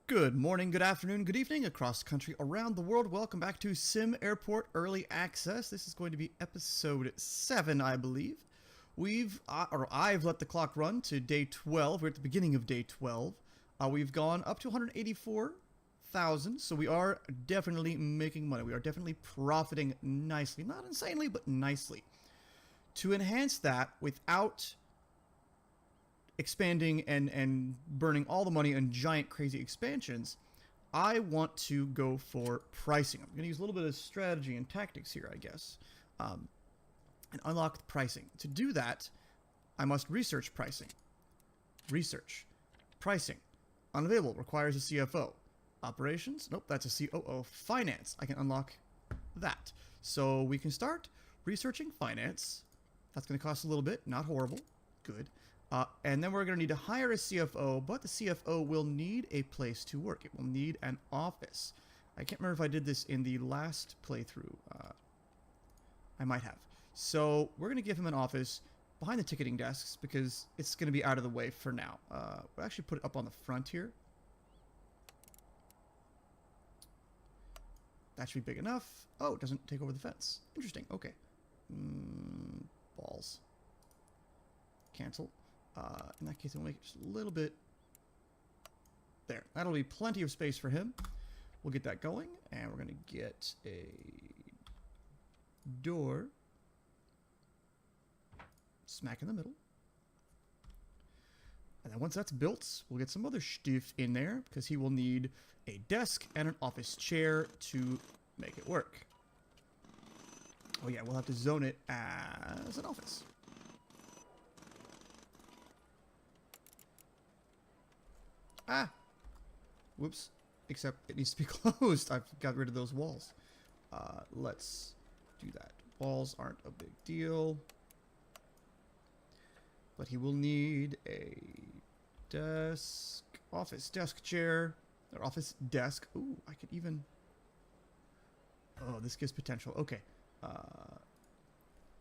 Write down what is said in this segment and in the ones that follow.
Good morning, good afternoon, good evening, across the country, around the world. Welcome back to SimAirport Early Access. This is going to be episode 7, I believe. I've let the clock run to day 12. We're at the beginning of day 12. We've gone up to 184,000, so we are definitely making money. We are definitely profiting nicely. Not insanely, but nicely. To enhance that without expanding and burning all the money on giant crazy expansions, I want to go for pricing. I'm going to use a little bit of strategy and tactics here, I guess, and unlock the pricing. To do that, I must research pricing. Research. Pricing. Unavailable. Requires a CFO. Operations. Nope, that's a COO. Finance. I can unlock that. So we can start researching finance. That's going to cost a little bit. Not horrible. Good. And then we're going to need to hire a CFO, but the CFO will need a place to work. It will need an office. I can't remember if I did this in the last playthrough. I might have. So we're going to give him an office behind the ticketing desks because it's going to be out of the way for now. We'll actually put it up on the front here. That should be big enough. Oh, it doesn't take over the fence. Interesting. Okay. Balls. Cancel. In that case, we'll make it just a little bit there. That'll be plenty of space for him. We'll get that going, and we're going to get a door smack in the middle. And then once that's built, we'll get some other stuff in there because he will need a desk and an office chair to make it work. Oh yeah, we'll have to zone it as an office. Ah! Whoops. Except it needs to be closed. I've got rid of those walls. Let's do that. Walls aren't a big deal. But he will need a desk, office desk chair, or office desk. Ooh, I could even... Oh, this gives potential. Okay.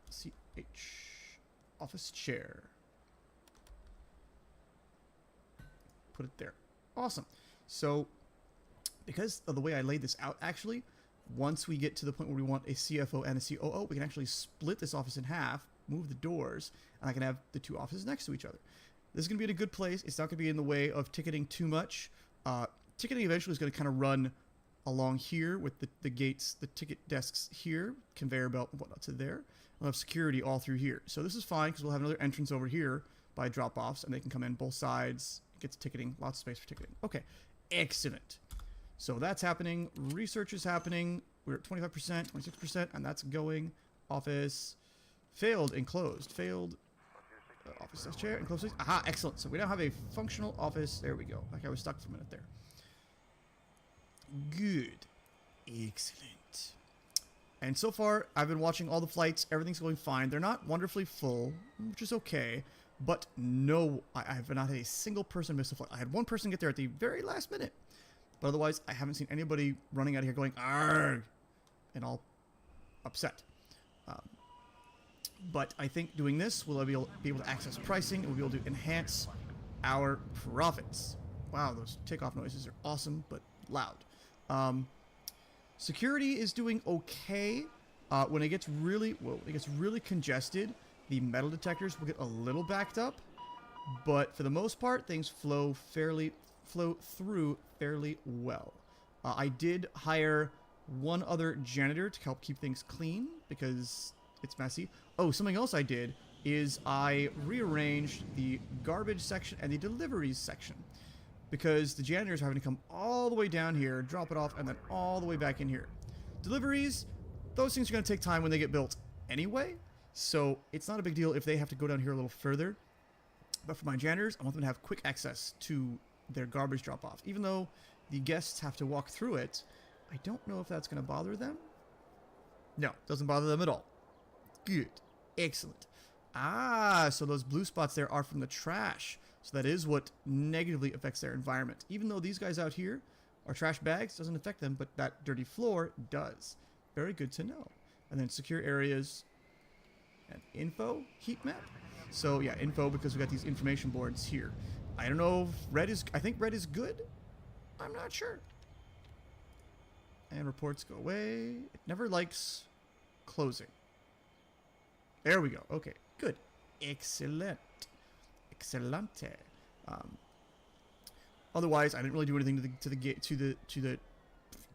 CH. Office chair. Put it there. Awesome. So, because of the way I laid this out, actually, once we get to the point where we want a CFO and a COO, we can actually split this office in half, move the doors, and I can have the two offices next to each other. This is going to be in a good place. It's not going to be in the way of ticketing too much. Ticketing eventually is going to kind of run along here with the gates, the ticket desks here, conveyor belt and whatnot to there. We'll have security all through here. So this is fine because we'll have another entrance over here by drop-offs, and they can come in both sides. Gets ticketing, lots of space for ticketing. Okay, excellent. So that's happening. Research is happening. We're at 25%, 26%, and that's going. Office failed and closed. Failed office desk chair and closed. Aha, excellent. So we now have a functional office. There we go. Like I was stuck for a minute there. Good. Excellent. And so far, I've been watching all the flights. Everything's going fine. They're not wonderfully full, which is okay. But no, I have not had a single person miss a flight. I had one person get there at the very last minute. But otherwise, I haven't seen anybody running out of here going, "Argh," and all upset. But I think doing this, we'll be able to access pricing, and we'll be able to enhance our profits. Wow, those takeoff noises are awesome, but loud. Security is doing okay. When it gets really congested, the metal detectors will get a little backed up, but for the most part, things flow through fairly well. I did hire one other janitor to help keep things clean because it's messy. Oh, something else I did is I rearranged the garbage section and the deliveries section because the janitors are having to come all the way down here, drop it off, and then all the way back in here. Deliveries, those things are going to take time when they get built anyway. So it's not a big deal if they have to go down here a little further. But for my janitors, I want them to have quick access to their garbage drop-off. Even though the guests have to walk through it, I don't know if that's going to bother them. No, doesn't bother them at all. Good. Excellent. Ah, so those blue spots there are from the trash. So that is what negatively affects their environment. Even though these guys out here are trash bags, doesn't affect them, but that dirty floor does. Very good to know. And then secure areas... and info heat map. So yeah, info because we got these information boards here. I don't know if red is. I think red is good. I'm not sure. And reports go away. It never likes closing. There we go. Okay, good. Excellent. Excelente. Otherwise, I didn't really do anything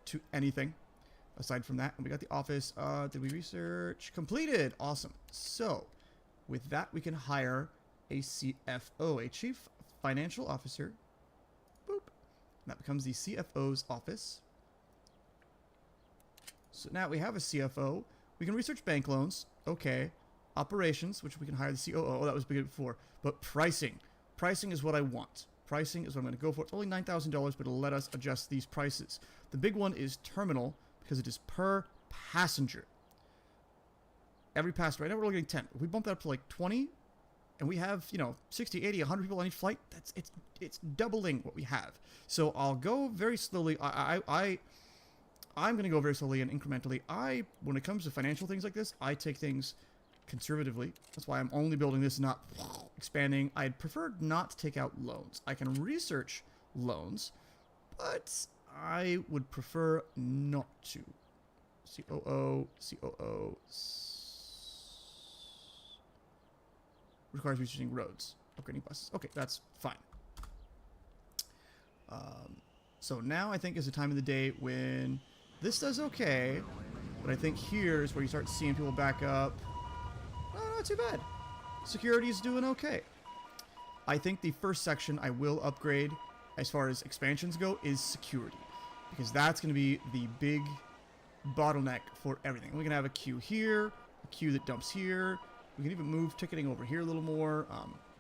to anything aside from that. And we got the office. Did we research? Completed. Awesome. So, with that, we can hire a CFO, a Chief Financial Officer. Boop. And that becomes the CFO's office. So now we have a CFO. We can research bank loans. Okay. Operations, which we can hire the COO. Oh, that was big before. But pricing. Pricing is what I want. Pricing is what I'm going to go for. It's only $9,000, but it'll let us adjust these prices. The big one is terminal, because it is per passenger. Every passenger. Right now we're getting 10. If we bump that up to like 20, and we have, 60, 80, 100 people on each flight, it's doubling what we have. So I'll go very slowly. I'm going to go very slowly and incrementally. When it comes to financial things like this, I take things conservatively. That's why I'm only building this, not expanding. I'd prefer not to take out loans. I can research loans, but I would prefer not to. COO. Requires researching roads. Upgrading buses. Okay, that's fine. So now I think is the time of the day when this does okay, but I think here is where you start seeing people back up. Oh, not too bad. Security is doing okay. I think the first section I will upgrade as far as expansions go is security, because that's going to be the big bottleneck for everything. We can have a queue here, a queue that dumps here. We can even move ticketing over here a little more,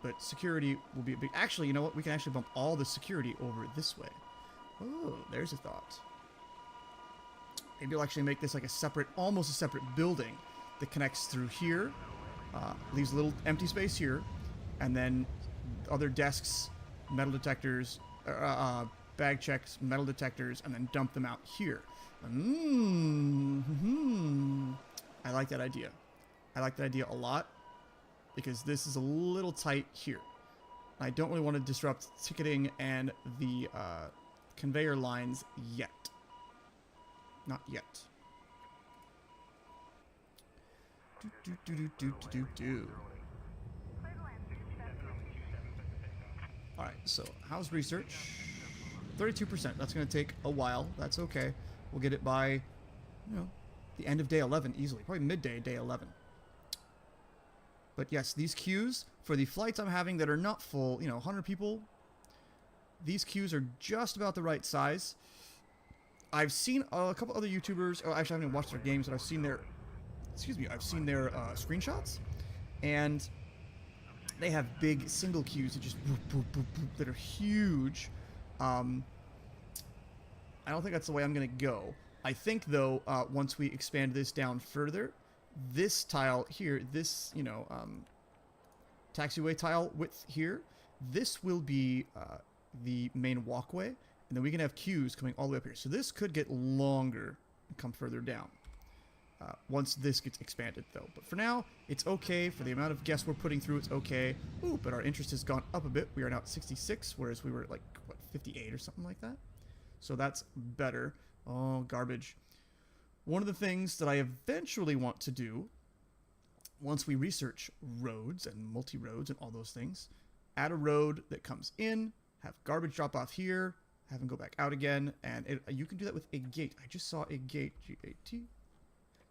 but security will be a big... Actually, you know what? We can actually bump all the security over this way. Oh, there's a thought. Maybe I'll actually make this like a separate, almost a separate building that connects through here. Leaves a little empty space here, and then other desks, metal detectors, bag checks, metal detectors, and then dump them out here. I like that idea. I like that idea a lot, because this is a little tight here. I don't really want to disrupt ticketing and the conveyor lines yet. Not yet. Alright, so how's research? 32%. That's going to take a while. That's okay. We'll get it by, the end of day 11 easily. Probably midday, day 11. But yes, these queues, for the flights I'm having that are not full, 100 people, these queues are just about the right size. I've seen a couple other YouTubers, actually I haven't even watched their games, but I've seen their, screenshots, and they have big single queues that just that are huge. I don't think that's the way I'm going to go. I think, though, once we expand this down further, this tile here, this, taxiway tile width here, this will be the main walkway, and then we can have queues coming all the way up here. So this could get longer and come further down once this gets expanded, though. But for now, it's okay. For the amount of guests we're putting through, it's okay. Ooh, but our interest has gone up a bit. We are now at 66, whereas we were at, like, what, 58 or something like that? So that's better. Oh, garbage. One of the things that I eventually want to do, once we research roads and multi-roads and all those things, add a road that comes in, have garbage drop off here, have them go back out again, and you can do that with a gate. I just saw a gate, G-A-T.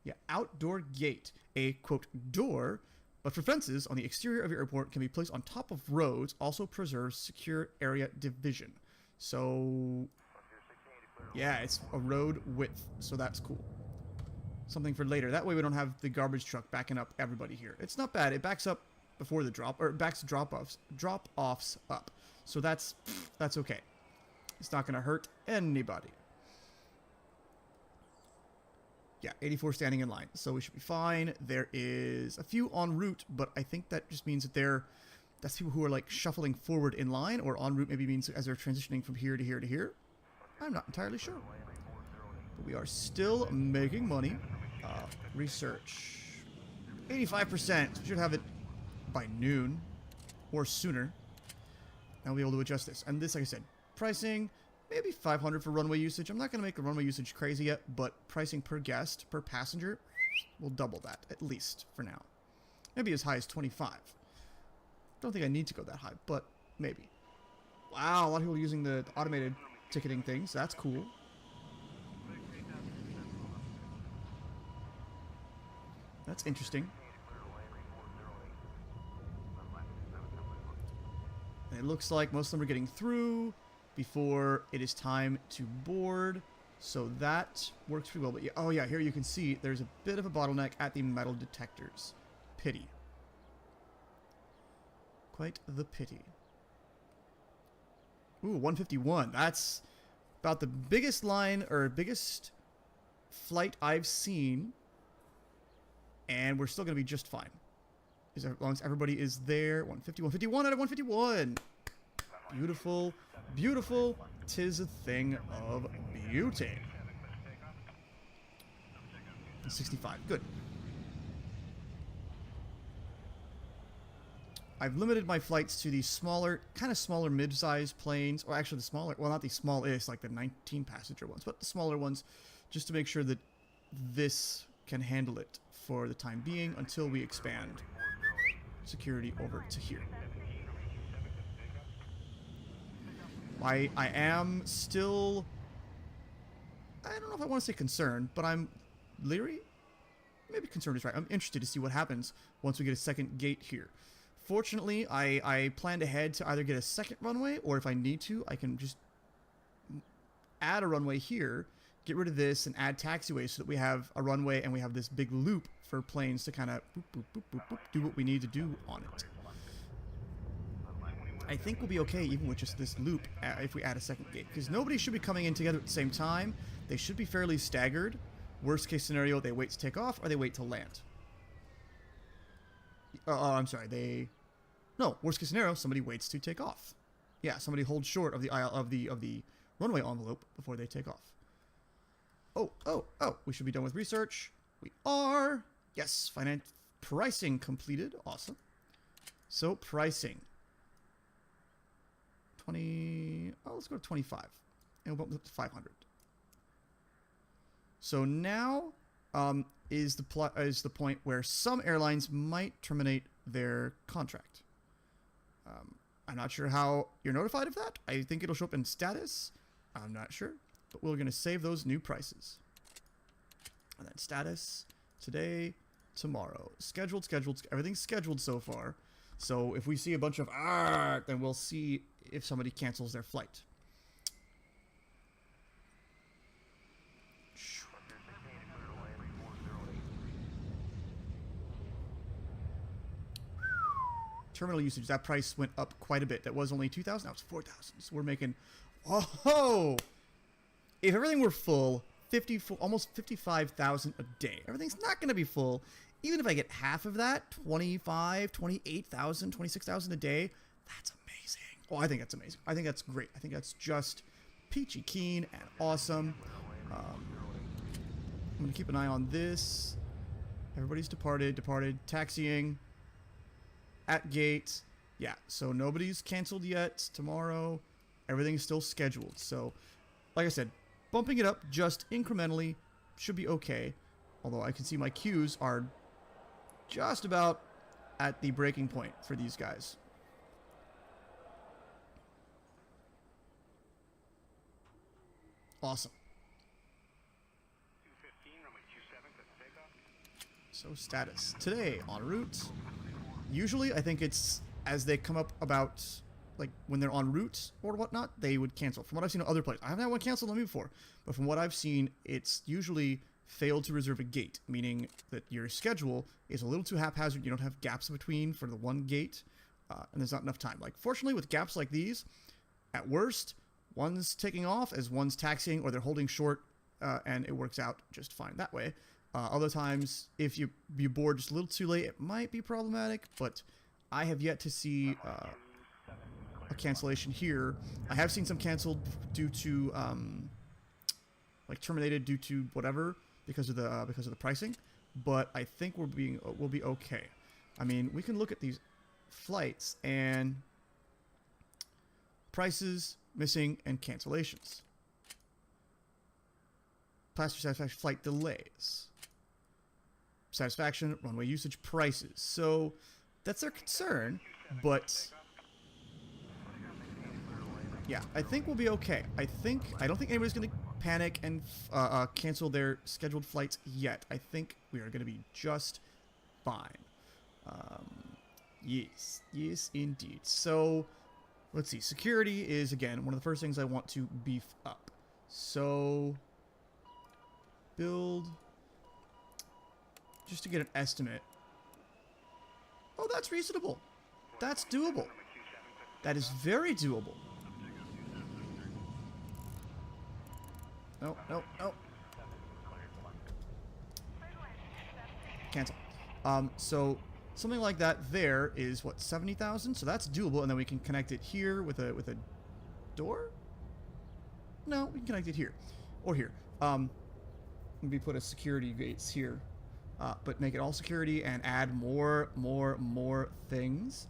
Yeah, outdoor gate. A, quote, door, but for fences on the exterior of your airport can be placed on top of roads, also preserves secure area division. So, yeah, it's a road width, so that's cool. Something for later. That way we don't have the garbage truck backing up everybody here. It's not bad. It backs up before the drop, or it backs drop-offs up. So that's okay. It's not going to hurt anybody. Yeah, 84 standing in line, so we should be fine. There is a few en route, but I think that just means that that's people who are like shuffling forward in line, or en route maybe means as they're transitioning from here to here to here. I'm not entirely sure. But we are still making money. Research. 85%. We should have it by noon or sooner. And we'll be able to adjust this. And this, like I said, pricing. maybe 500 for runway usage. I'm not going to make the runway usage crazy yet, but pricing per guest, per passenger, we'll double that, at least, for now. Maybe as high as 25. Don't think I need to go that high, but maybe. Wow, a lot of people using the automated ticketing things. That's cool. That's interesting. And it looks like most of them are getting through before it is time to board. So that works pretty well. But yeah, oh yeah, here you can see there's a bit of a bottleneck at the metal detectors. Pity. Quite the pity. Ooh, 151. That's about the biggest line or biggest flight I've seen. And we're still going to be just fine. As long as everybody is there. 150, 151 out of 151. Beautiful, beautiful. 'Tis a thing of beauty. 65. Good. I've limited my flights to the smaller, kind of smaller mid-sized planes, or actually the smaller, well, not the smallest, like the 19-passenger ones, but the smaller ones, just to make sure that this can handle it for the time being until we expand security over to here. I am still, I don't know if I want to say concerned, but I'm leery. Maybe concerned is right. I'm interested to see what happens once we get a second gate here. Fortunately, I planned ahead to either get a second runway, or if I need to, I can just add a runway here, get rid of this, and add taxiways so that we have a runway and we have this big loop for planes to kind of do what we need to do on it. I think we'll be okay even with just this loop if we add a second gate, because nobody should be coming in together at the same time. They should be fairly staggered. Worst case scenario, they wait to take off or they wait to land. I'm sorry, no, worst case scenario, somebody waits to take off. Yeah, somebody holds short of the aisle of the runway envelope before they take off. Oh, we should be done with research. We are. Yes, pricing completed. Awesome. So pricing. 20, let's go to 25. And we'll bump it up to 500. So now is the point where some airlines might terminate their contract. I'm not sure how you're notified of that. I think it'll show up in status. I'm not sure. But we're going to save those new prices. And then status, today, tomorrow. Scheduled. Everything's scheduled so far. So if we see a bunch of then we'll see if somebody cancels their flight. Terminal usage, that price went up quite a bit. That was only 2,000, now it's 4,000. So we're making, oh, if everything were full, almost 55,000 a day. Everything's not going to be full. Even if I get half of that, 25, 28,000, 26,000 a day, that's amazing. Oh, I think that's amazing. I think that's great. I think that's just peachy keen and awesome. I'm going to keep an eye on this. Everybody's departed, taxiing. At gate, yeah, so nobody's canceled yet. Tomorrow, everything's still scheduled. So, like I said, bumping it up just incrementally should be okay. Although I can see my queues are just about at the breaking point for these guys. Awesome. So status. Today, en route. Usually, I think it's as they come up about, like, when they're en route or whatnot, they would cancel. From what I've seen on other places. I haven't had one canceled on me before. But from what I've seen, it's usually failed to reserve a gate. Meaning that your schedule is a little too haphazard. You don't have gaps between for the one gate. And there's not enough time. Like, fortunately, with gaps like these, at worst, one's taking off as one's taxiing or they're holding short. And it works out just fine that way. Other times, if you board just a little too late, it might be problematic, but I have yet to see a cancellation here. I have seen some canceled due to, like terminated due to whatever because of the pricing, but I think we'll be okay. I mean, we can look at these flights and prices Missing and cancellations. Passenger satisfaction, flight delays. Satisfaction, runway usage, prices. So that's their concern, but yeah, I think we'll be okay. I don't think anybody's going to panic and cancel their scheduled flights yet. I think we are going to be just fine. Yes, indeed. So let's see. Security is, again, one of the first things I want to beef up. So build, just to get an estimate. Oh, that's reasonable. That's doable. That is very doable. No. Cancel. So something like that there is what, 70,000? So that's doable, and then we can connect it here with a door? No, we can connect it here. Or here. Maybe put a security gates here. But make it all security and add more things.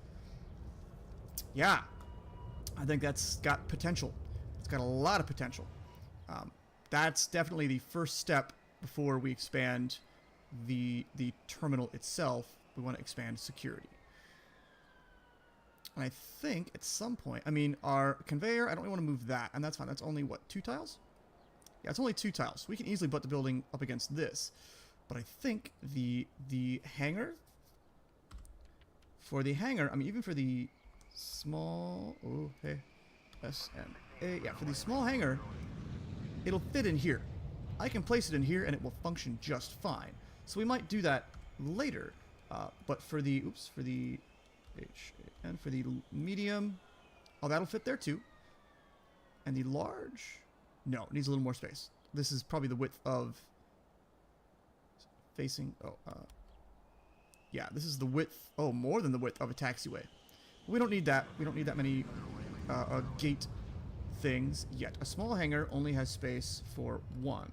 Yeah. I think that's got potential. It's got a lot of potential. That's definitely the first step before we expand the terminal itself. We want to expand security. And I think at some point, I mean, our conveyor, I don't really want to move that, and that's fine. That's only, what, 2 tiles? Yeah, it's only 2 tiles. We can easily butt the building up against this. But I think the hangar, for the hangar, I mean, even for the small, oh, hey, S-M-A, yeah, for the small hangar, it'll fit in here. I can place it in here and it will function just fine. So we might do that later. But for the, for the and for the medium, oh, that'll fit there too. And the large, no, it needs a little more space. This is probably the width of facing, yeah, this is the width, more than the width of a taxiway. We don't need that. We don't need that many gate things yet. A small hangar only has space for 1.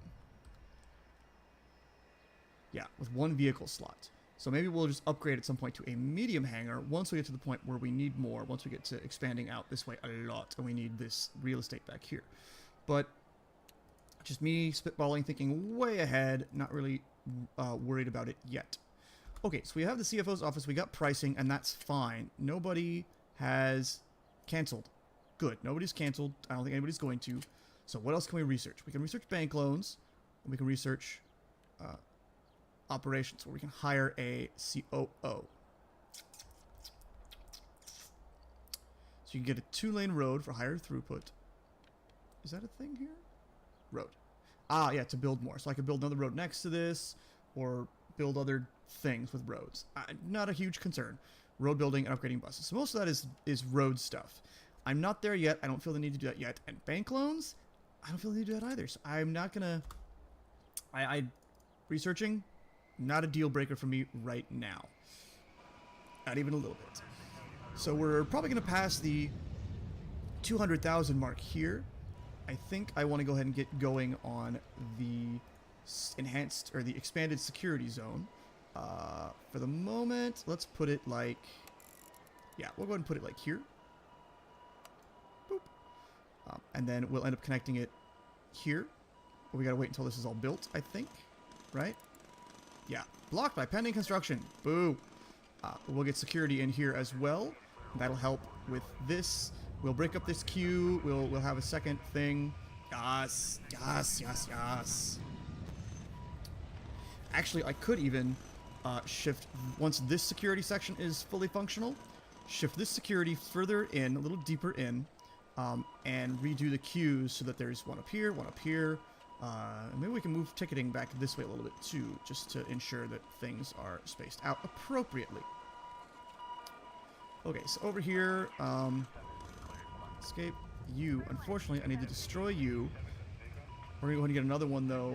Yeah, with 1 vehicle slot. So maybe we'll just upgrade at some point to a medium hangar once we get to the point where we need more, once we get to expanding out this way a lot, and we need this real estate back here. But just me spitballing, thinking way ahead, not really worried about it yet. Okay, so we have the CFO's office, we got pricing, and that's fine. Nobody has canceled. Good, nobody's canceled. I don't think anybody's going to. So what else can we research? We can research bank loans, and we can research operations, where we can hire a COO. So you can get a 2-lane road for higher throughput. Is that a thing here? Road. Ah, yeah, to build more. So I could build another road next to this, or build other things with roads. Not a huge concern. Road building and upgrading buses. So most of that is road stuff. I'm not there yet. I don't feel the need to do that yet. And bank loans, I don't feel the need to do that either. So I'm not gonna. Researching, not a deal breaker for me right now. Not even a little bit. So we're probably gonna pass the 200,000 mark here. I think I want to go ahead and get going on the enhanced, or the expanded security zone. For the moment, let's put it like, yeah, we'll go ahead and put it like here. Boop. And then we'll end up connecting it here. But we gotta wait until this is all built, I think. Right? Yeah. Blocked by pending construction. Boo. We'll get security in here as well. That'll help with this. We'll break up this queue. We'll have a second thing. Yes. Actually, I could even shift, once this security section is fully functional, shift this security further in, a little deeper in, and redo the queues so that there's one up here, one up here. And maybe we can move ticketing back this way a little bit too, just to ensure that things are spaced out appropriately. Okay, so over here, escape you. Unfortunately, I need to destroy you. We're gonna go ahead and get another one though.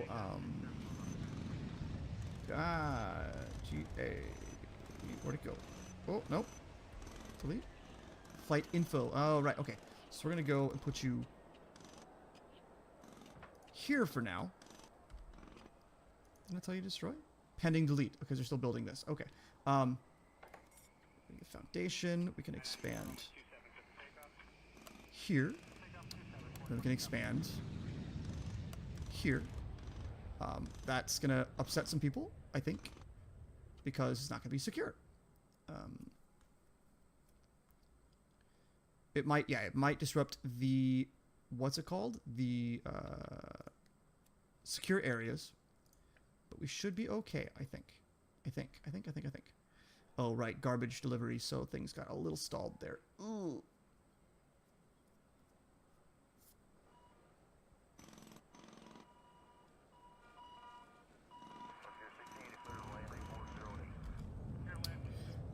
G-A. Where'd it go? Oh, nope. Delete. Flight info. Oh, right, okay. So we're gonna go and put you here for now. Didn't I tell you to destroy? Pending delete, because they're still building this. Okay. Foundation. We can expand here. Then we can expand here. That's going to upset some people, I think, because it's not going to be secure. It might disrupt the, what's it called? The secure areas. But we should be okay, I think. I think. Oh, right, garbage delivery, so things got a little stalled there. Ooh.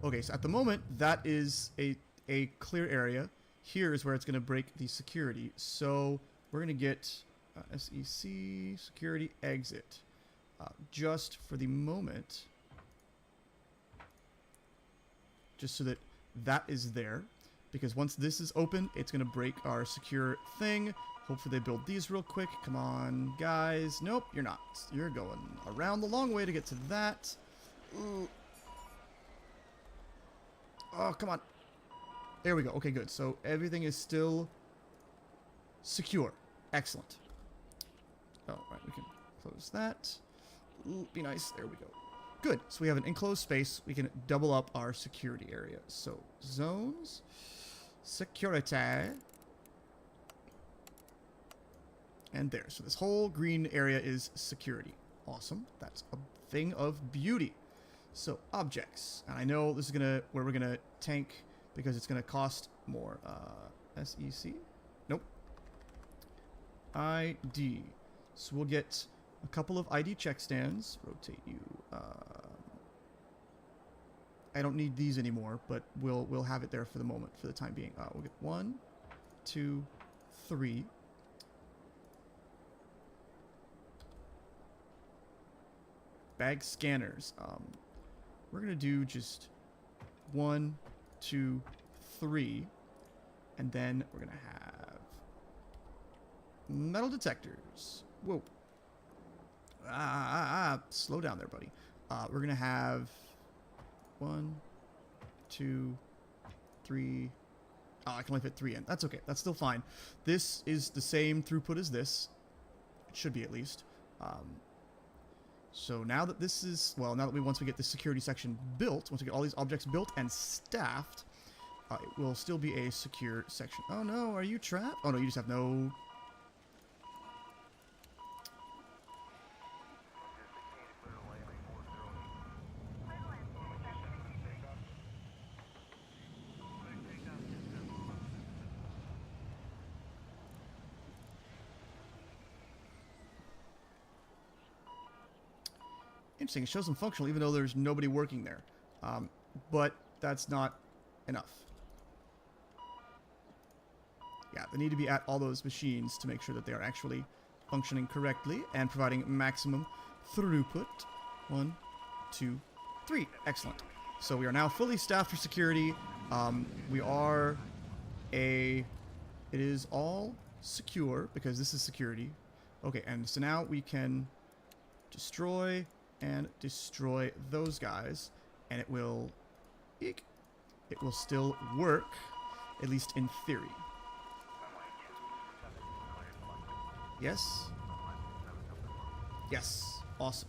Okay, so at the moment, that is a clear area. Here is where it's going to break the security. So we're going to get SEC, security, exit. Just for the moment. Just so that that is there. Because once this is open, it's going to break our secure thing. Hopefully they build these real quick. Come on, guys. Nope, you're not. You're going around the long way to get to that. Ooh. Oh, come on. There we go. Okay, good. So everything is still secure. Excellent. Oh, right. We can close that. Ooh, be nice. There we go. Good. So we have an enclosed space. We can double up our security area. So zones, security, and there. So this whole green area is security. Awesome. That's a thing of beauty. So objects, and I know this is where we're gonna tank because it's gonna cost more. SEC, nope. ID. So we'll get a couple of ID check stands. Rotate you. I don't need these anymore, but we'll have it there for the moment, for the time being. We'll get 1, 2, 3. Bag scanners. We're gonna do just 1, 2, 3, and then we're gonna have metal detectors. Whoa. Slow down there, buddy. We're gonna have 1, 2, 3. Oh, I can only fit 3 in. That's okay. That's still fine. This is the same throughput as this. It should be, at least. So now that this is, well, now that once we get the security section built, once we get all these objects built and staffed, it will still be a secure section. Oh no, are you trapped? Oh no, you just have no... Interesting, it shows them functional even though there's nobody working there. But that's not enough. Yeah, they need to be at all those machines to make sure that they are actually functioning correctly and providing maximum throughput. 1, 2, 3. Excellent. So we are now fully staffed for security. It is all secure because this is security. Okay, and so now we can destroy those guys, and it will still work, at least in theory. Yes? Yes. Awesome.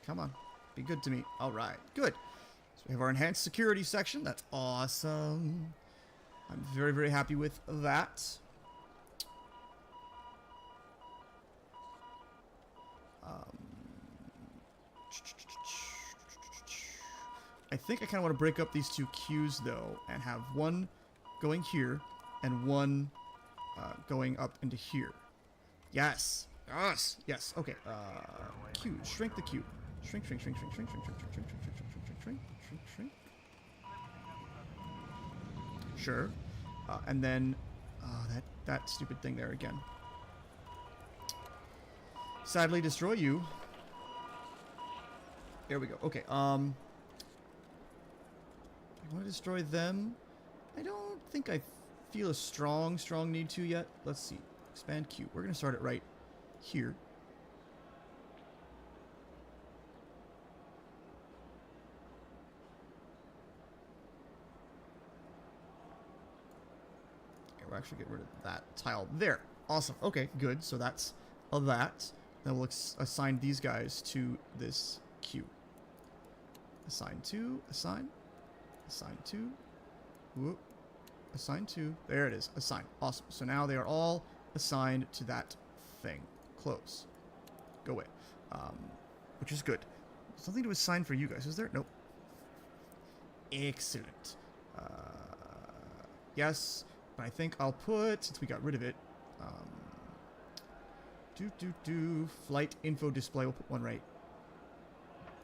Come on. Be good to me. Alright. Good. So we have our enhanced security section. That's awesome. I'm very, very happy with that. I think I kind of want to break up these two queues, though, and have one going here and one going up into here. Yes. Yes. Yes. Okay. Queue. Shrink the queue. Shrink, shrink, shrink, shrink, shrink, shrink, shrink, shrink, shrink, shrink, shrink, shrink, shrink, shrink, shrink, shrink. Sure. And then that stupid thing there again. Sadly, destroy you. There we go. Okay. I want to destroy them. I don't think I feel a strong need to yet. Let's see. Expand queue. We're going to start it right here. There we'll actually get rid of that tile there. Awesome. Okay, good. So that's of that. Then we'll assign these guys to this queue. Assign 2, assign 2. Whoop. Assign 2. There it is. Assign. Awesome. So now they are all assigned to that thing. Close. Go away. Which is good. Something to assign for you guys, is there? Nope. Excellent. Yes, but I think I'll put, since we got rid of it, flight info display. We'll put one right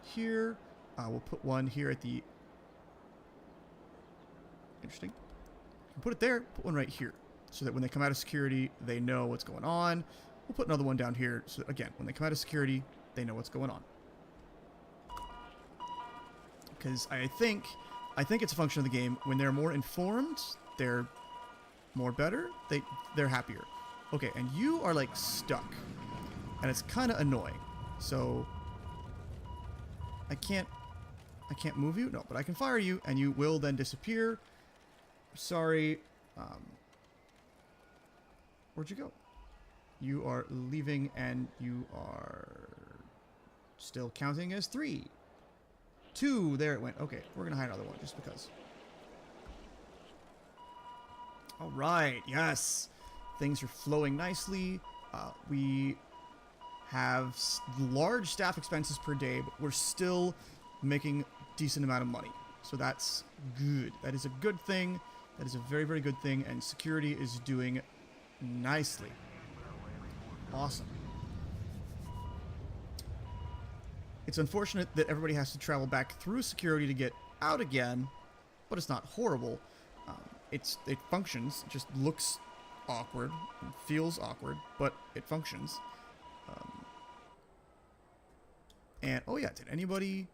here. We'll put one here at the, interesting. We'll put it there, put one right here, so that when they come out of security, they know what's going on. We'll put another one down here, so that, again, when they come out of security, they know what's going on. Because I think it's a function of the game. When they're more informed, they're more better. They're happier. Okay, and you are like stuck, and it's kind of annoying. So I can't move you. No, but I can fire you, and you will then disappear. Sorry. Where'd you go? You are leaving, and you are still counting as 3. 2, there it went. Okay, we're gonna hide another one just because. All right, yes, things are flowing nicely. We have large staff expenses per day, but we're still making decent amount of money, so that's good. That is a good thing. That is a very, very good thing, and security is doing nicely. Awesome. It's unfortunate that everybody has to travel back through security to get out again, but it's not horrible. It functions. It just looks awkward, and feels awkward, but it functions. And oh yeah, did anybody?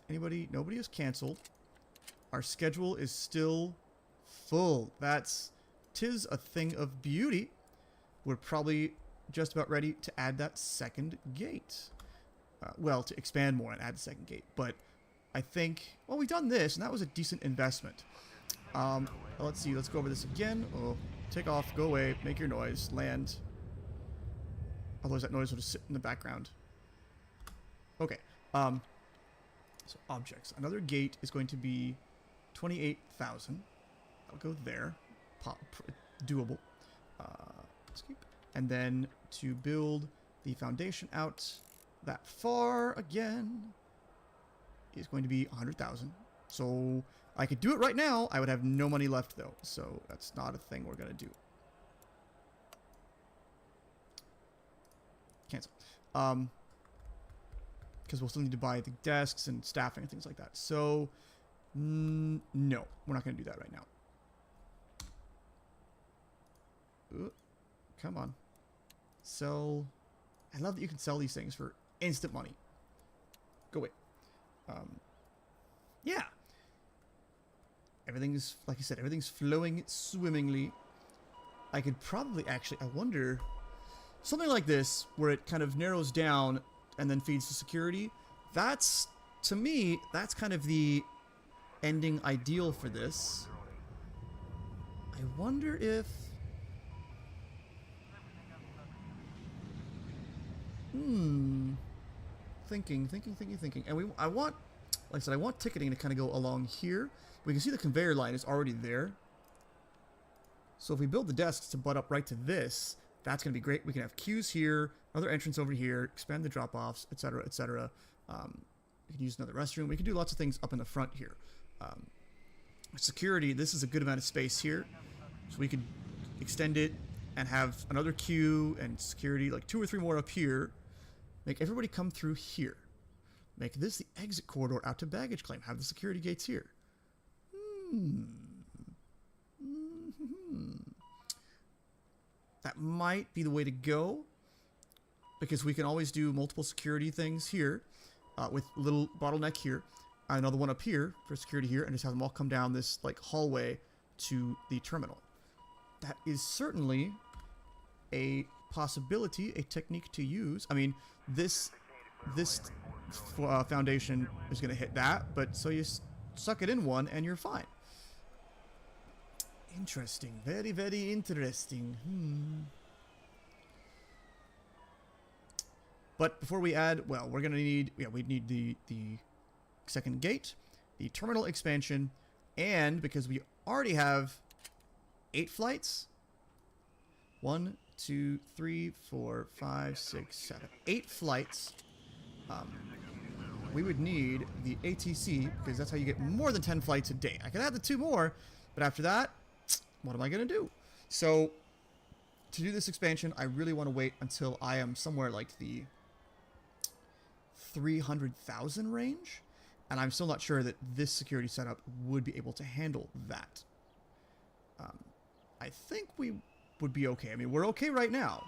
Nobody has canceled. Our schedule is still full. Tis a thing of beauty. We're probably just about ready to add that second gate. Well, to expand more and add the second gate. But I think, well, we've done this, and that was a decent investment. Let's see. Let's go over this again. Oh, take off. Go away. Make your noise. Land. Otherwise, that noise will just sit in the background. Okay. So objects. Another gate is going to be 28,000. I'll go there. Doable. Escape. And then to build the foundation out that far again is going to be 100,000. So I could do it right now. I would have no money left though, so that's not a thing we're gonna do. Cancel. Because we'll still need to buy the desks and staffing and things like that. So no, we're not gonna do that right now. Ooh, come on, sell. I love that you can sell these things for instant money. Go away. Yeah. Everything's, like I said, everything's flowing swimmingly. I could probably actually, I wonder, something like this, where it kind of narrows down and then feeds to security, that's, to me, that's kind of the ending ideal for this. I wonder if... Thinking. And I want, like I said, I want ticketing to kind of go along here. We can see the conveyor line is already there. So if we build the desks to butt up right to this, that's going to be great. We can have queues here, another entrance over here, expand the drop-offs, etc., etc. We can use another restroom. We can do lots of things up in the front here. Security, this is a good amount of space here. So we could extend it and have another queue and security, like 2 or 3 more up here. Make everybody come through here. Make this the exit corridor out to baggage claim. Have the security gates here. That might be the way to go, because we can always do multiple security things here with a little bottleneck here, another one up here for security here, and just have them all come down this like hallway to the terminal. That is certainly a possibility, a technique to use. I mean, this foundation is going to hit that, but so you suck it in one and you're fine. Interesting. Very, very interesting. But before we add, well, we're going to need, we'd need the second gate, the terminal expansion, and because we already have 8 flights, 1, 2, 3, 4, 5, 6, 7, 8 flights, we would need the ATC, because that's how you get more than 10 flights a day. I could add the 2 more, but after that, what am I going to do? So, to do this expansion, I really want to wait until I am somewhere like the 300,000 range, and I'm still not sure that this security setup would be able to handle that. I think we would be okay. I mean, we're okay right now.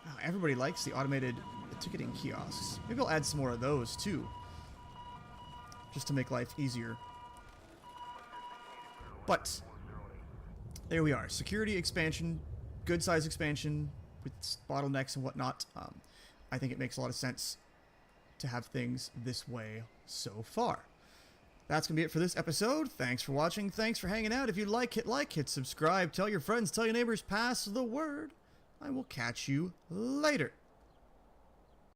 Wow, everybody likes the automated ticketing kiosks. Maybe I'll add some more of those too, just to make life easier. But there we are. Security expansion, good size expansion with bottlenecks and whatnot. I think it makes a lot of sense to have things this way so far. That's going to be it for this episode. Thanks for watching. Thanks for hanging out. If you like, hit subscribe. Tell your friends, tell your neighbors, pass the word. I will catch you later.